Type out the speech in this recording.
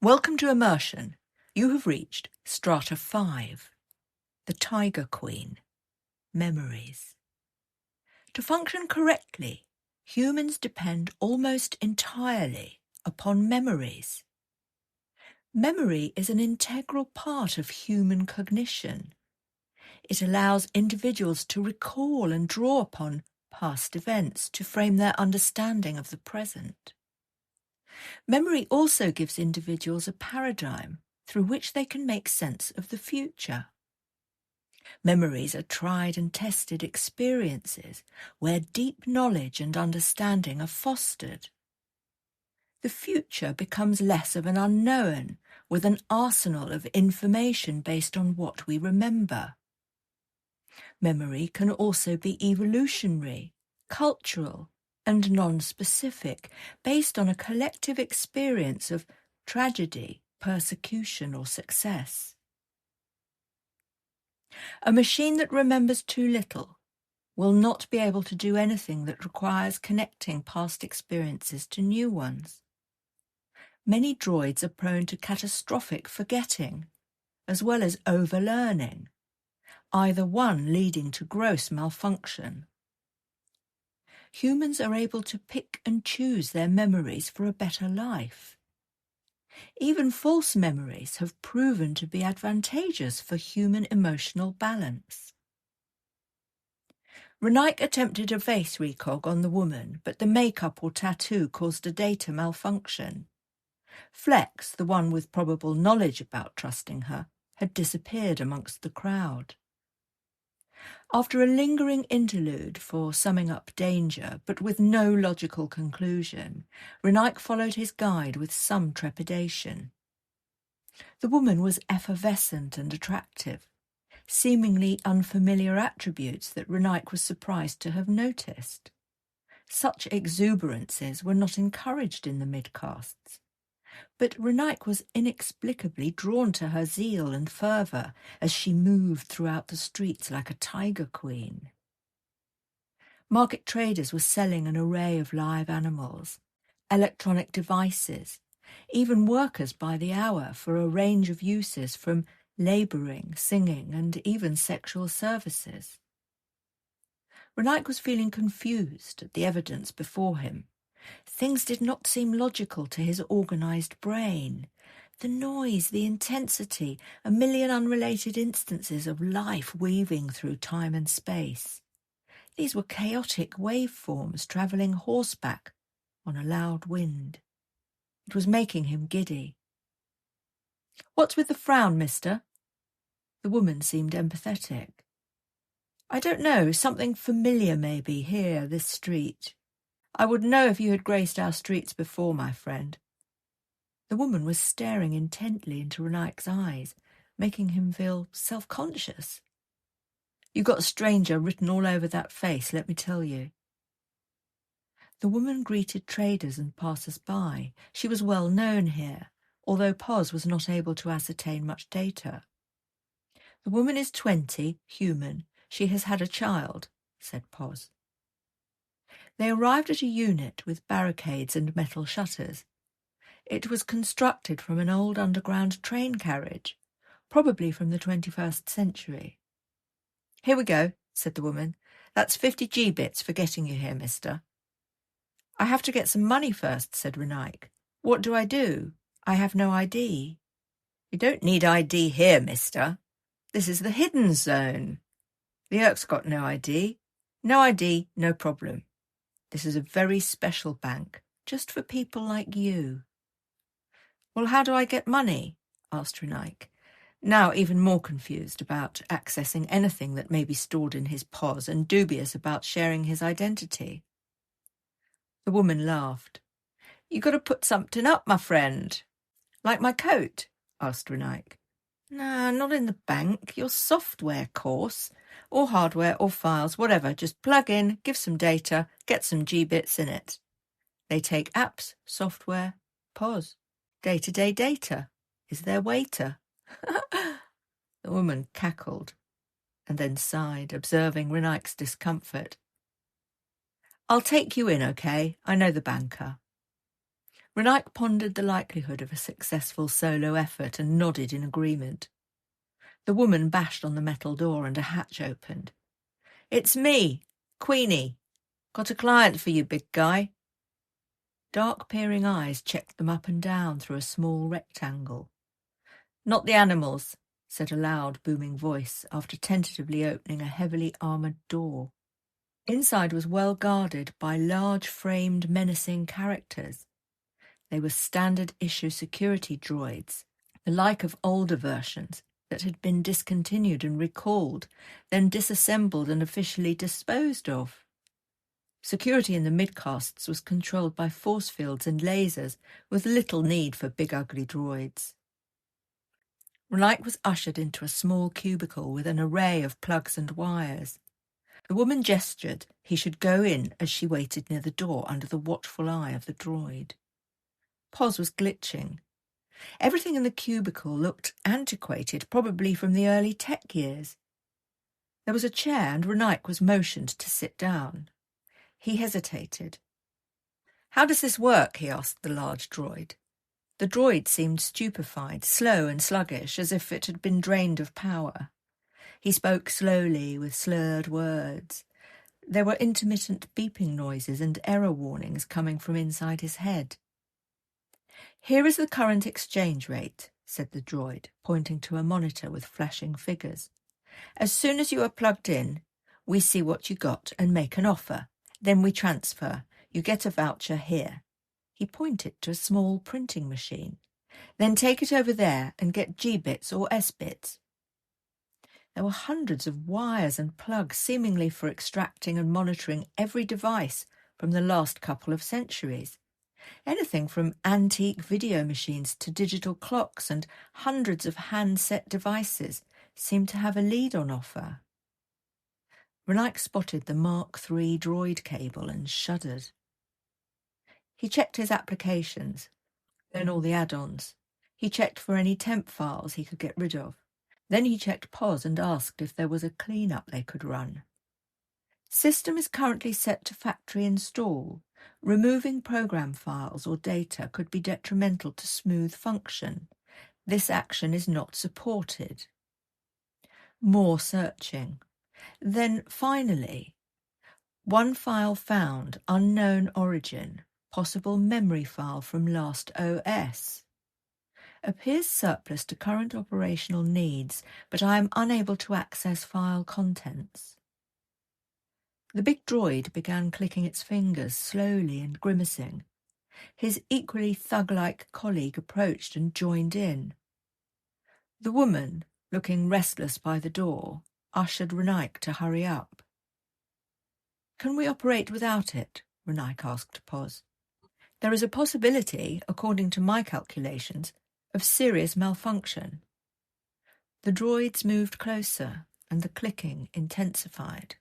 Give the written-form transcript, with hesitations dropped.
Welcome to Immersion. You have reached Strata 5, the Tiger Queen, memories. To function correctly, humans depend almost entirely upon memories. Memory is an integral part of human cognition. It allows individuals to recall and draw upon past events to frame their understanding of the present. Memory also gives individuals a paradigm through which they can make sense of the future. Memories are tried and tested experiences where deep knowledge and understanding are fostered. The future becomes less of an unknown, with an arsenal of information based on what we remember. Memory can also be evolutionary, cultural, and non-specific, based on a collective experience of tragedy, persecution, or success. A machine that remembers too little will not be able to do anything that requires connecting past experiences to new ones. Many droids are prone to catastrophic forgetting, as well as overlearning, either one leading to gross malfunction. Humans are able to pick and choose their memories for a better life. Even false memories have proven to be advantageous for human emotional balance. Renaik attempted a face recog on the woman, but the makeup or tattoo caused a data malfunction. Flex, the one with probable knowledge about trusting her, had disappeared amongst the crowd. After a lingering interlude for summing up danger, but with no logical conclusion, Renaik followed his guide with some trepidation. The woman was effervescent and attractive, seemingly unfamiliar attributes that Renaik was surprised to have noticed. Such exuberances were not encouraged in the mid-castes. But Renaik was inexplicably drawn to her zeal and fervour as she moved throughout the streets like a tiger queen. Market traders were selling an array of live animals, electronic devices, even workers by the hour for a range of uses from labouring, singing, and even sexual services. Renaik was feeling confused at the evidence before him. Things did not seem logical to his organised brain. The noise, the intensity, a million unrelated instances of life weaving through time and space. These were chaotic waveforms travelling horseback on a loud wind. It was making him giddy. "What's with the frown, mister?" The woman seemed empathetic. "I don't know, something familiar maybe, here, this street. I would know if you had graced our streets before, my friend." The woman was staring intently into Renaik's eyes, making him feel self-conscious. "You've got stranger written all over that face, let me tell you." The woman greeted traders and passers-by. She was well known here, although Pos was not able to ascertain much data. "The woman is 20, human. She has had a child," said Pos. They arrived at a unit with barricades and metal shutters. It was constructed from an old underground train carriage, probably from the 21st century. "Here we go," said the woman. "That's 50 G-bits for getting you here, mister." "I have to get some money first," said Renaik. "What do I do? I have no ID." "You don't need ID here, mister. This is the hidden zone. The Urk's got no ID. No ID, no problem. This is a very special bank, just for people like you." "Well, how do I get money?" asked Renaik, now even more confused about accessing anything that may be stored in his POS and dubious about sharing his identity. The woman laughed. "You got to put something up, my friend." "Like my coat?" asked Renaik. "No, not in the bank. Your software course. Or hardware or files, whatever. Just plug in, give some data, get some G-bits in it. They take apps, software, POS. Day-to-day data. Is there waiter?" The woman cackled and then sighed, observing Renaik's discomfort. "I'll take you in, okay? I know the banker." Renaik pondered the likelihood of a successful solo effort and nodded in agreement. The woman bashed on the metal door and a hatch opened. "It's me, Queenie. Got a client for you, big guy." Dark peering eyes checked them up and down through a small rectangle. "Not the animals," said a loud, booming voice after tentatively opening a heavily armoured door. Inside was well guarded by large framed menacing characters. They were standard-issue security droids, the like of older versions that had been discontinued and recalled, then disassembled and officially disposed of. Security in the midcasts was controlled by force fields and lasers, with little need for big ugly droids. Renaik was ushered into a small cubicle with an array of plugs and wires. The woman gestured he should go in as she waited near the door under the watchful eye of the droid. Pos was glitching. Everything in the cubicle looked antiquated, probably from the early tech years. There was a chair and Renaik was motioned to sit down. He hesitated. "How does this work?" he asked the large droid. The droid seemed stupefied, slow and sluggish, as if it had been drained of power. He spoke slowly, with slurred words. There were intermittent beeping noises and error warnings coming from inside his head. "Here is the current exchange rate," said the droid, pointing to a monitor with flashing figures. "As soon as you are plugged in, we see what you got and make an offer. Then we transfer. You get a voucher here." He pointed to a small printing machine. "Then take it over there and get G-bits or S-bits." There were hundreds of wires and plugs, seemingly for extracting and monitoring every device from the last couple of centuries. Anything from antique video machines to digital clocks and hundreds of handset devices seemed to have a lead on offer. Renaik spotted the Mark III droid cable and shuddered. He checked his applications, then all the add-ons. He checked for any temp files he could get rid of. Then he checked POS and asked if there was a cleanup they could run. "System is currently set to factory install. Removing program files or data could be detrimental to smooth function. This action is not supported." More searching. Then, finally, "One file found, unknown origin, possible memory file from last OS. Appears surplus to current operational needs, but I am unable to access file contents." The big droid began clicking its fingers slowly and grimacing. His equally thug-like colleague approached and joined in. The woman, looking restless by the door, ushered Renaik to hurry up. "Can we operate without it?" Renaik asked Pos. "There is a possibility, according to my calculations, of serious malfunction." The droids moved closer, and the clicking intensified.